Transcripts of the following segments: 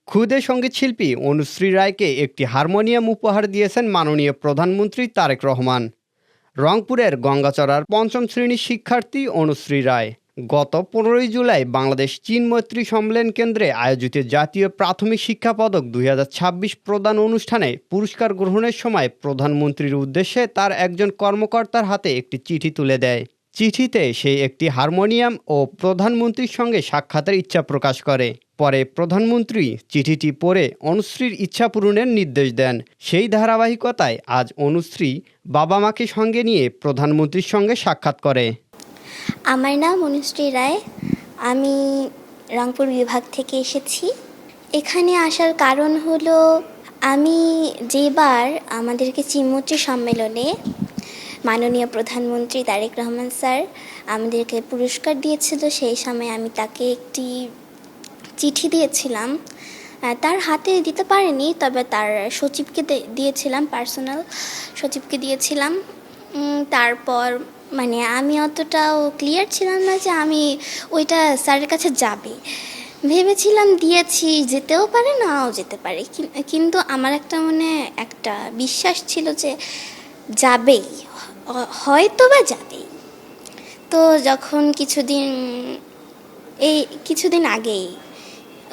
ক্ষুদে সঙ্গীতশিল্পী অনুশ্রী রায়কে একটি হারমোনিয়াম উপহার দিয়েছেন মাননীয় প্রধানমন্ত্রী তারেক রহমান। রংপুরের গঙ্গাচড়ার পঞ্চম শ্রেণীর শিক্ষার্থী অনুশ্রী রায় গত 15ই জুলাই বাংলাদেশ চীন মৈত্রী সম্মেলন কেন্দ্রে আয়োজিত জাতীয় প্রাথমিক শিক্ষা পদক 2026 প্রদান অনুষ্ঠানে পুরস্কার গ্রহণের সময় প্রধানমন্ত্রীর উদ্দেশ্যে তার একজন কর্মকর্তার হাতে একটি চিঠি তুলে দেয়। চিঠিতে সে একটি হারমোনিয়াম ও প্রধানমন্ত্রীর সঙ্গে সাক্ষাতের ইচ্ছা প্রকাশ করে। পরে প্রধানমন্ত্রী চিঠিটি পড়ে অনুশ্রীর ইচ্ছা পূরণের নির্দেশ দেন। সেই ধারাবাহিকতায় আজ অনুশ্রী বাবা মাকে সঙ্গে নিয়ে প্রধানমন্ত্রীর সঙ্গে সাক্ষাৎ করে। আমার নাম অনুশ্রী রায়। আমি রংপুর বিভাগ থেকে এসেছি। এখানে আসার কারণ হলো আমি যেবার আমাদেরকে চীনমৈত্রী সম্মেলনে মাননীয় প্রধানমন্ত্রী তারেক রহমান স্যার আমাদেরকে পুরস্কার দিয়েছিল, সেই সময় আমি তাকে একটি চিঠি দিয়েছিলাম। তার হাতে দিতে পারিনি, তবে তার সচিবকে দিয়েছিলাম, পার্সোনাল সচিবকে দিয়েছিলাম। তারপর আমি অতটাও ক্লিয়ার ছিলাম না যে আমি ওইটা স্যারের কাছে যাবে। ভেবেছিলাম দিয়েছি, যেতেও পারে নাও যেতে পারে, কিন্তু আমার একটা বিশ্বাস ছিল যে যাবেই, হয়তো বা যাবেই। তো যখন কিছুদিন আগেই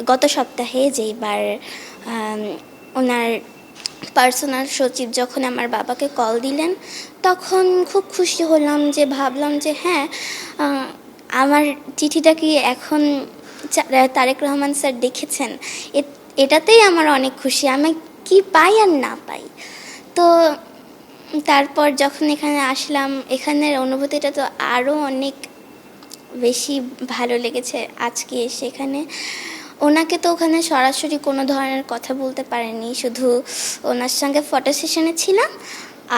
গত সপ্তাহে যেবার ওনার পার্সোনাল সচিব যখন আমার বাবাকে কল দিলেন, তখন খুব খুশি হলাম, যে ভাবলাম যে হ্যাঁ, আমার চিঠিটা কি এখন তারেক রহমান স্যার দেখেছেন, এটাতেই আমার অনেক খুশি, আমি কি পাই আর না পাই। তো তারপর যখন এখানে আসলাম, এখানের অনুভূতিটা তো আরও অনেক বেশি ভালো লেগেছে আজকে এসে এখানে। ওনাকে তো ওখানে সরাসরি কোনো ধরনের কথা বলতে পারিনি, শুধু ওনার সঙ্গে ফটো সেশনে ছিলাম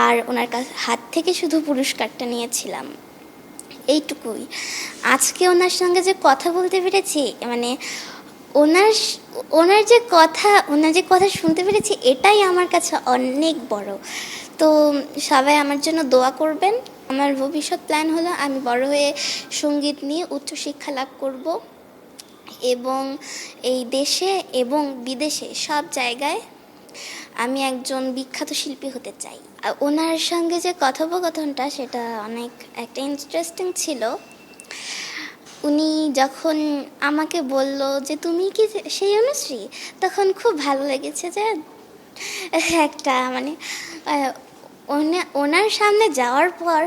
আর ওনার হাত থেকে শুধু পুরস্কারটা নিয়েছিলাম, এইটুকুই। আজকে ওনার সঙ্গে যে কথা বলতে পেরেছি, ওনার যে কথা শুনতে পেরেছি, এটাই আমার কাছে অনেক বড়। তো সবাই আমার জন্য দোয়া করবেন। আমার ভবিষ্যৎ প্ল্যান হলো আমি বড় হয়ে সঙ্গীত নিয়ে উচ্চশিক্ষা লাভ করব এবং এই দেশে এবং বিদেশে সব জায়গায় আমি একজন বিখ্যাত শিল্পী হতে চাই। ওনার সঙ্গে যে কথোপকথনটা, সেটা অনেক একটা ইন্টারেস্টিং ছিল। উনি যখন আমাকে বলল যে তুমি কি সেই অনুশ্রী, তখন খুব ভালো লেগেছে যে একটা ওনার সামনে যাওয়ার পর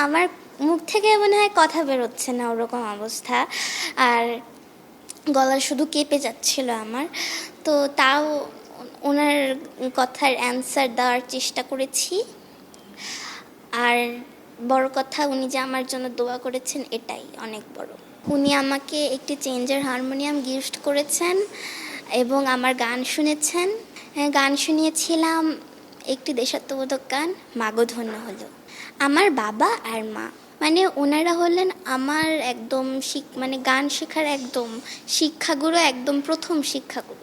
আমার মুখ থেকে মনে হয় কথা বেরোচ্ছে না, ওরকম অবস্থা, আর গলা শুধু কেঁপে যাচ্ছিল আমার। তো তাও ওনার কথার অ্যান্সার দেওয়ার চেষ্টা করেছি। আর বড় কথা, উনি যে আমার জন্য দোয়া করেছেন, এটাই অনেক বড়। উনি আমাকে একটি চেঞ্জার হারমোনিয়াম গিফট করেছেন এবং আমার গান শুনেছেন। গান শুনিয়েছিলাম একটি দেশাত্মবোধক গান, মাগো ধন্য হলো। আমার বাবা আর মা ওনারা হলেন আমার একদম গান শেখার একদম শিক্ষাগুরু, একদম প্রথম শিক্ষাগুরু।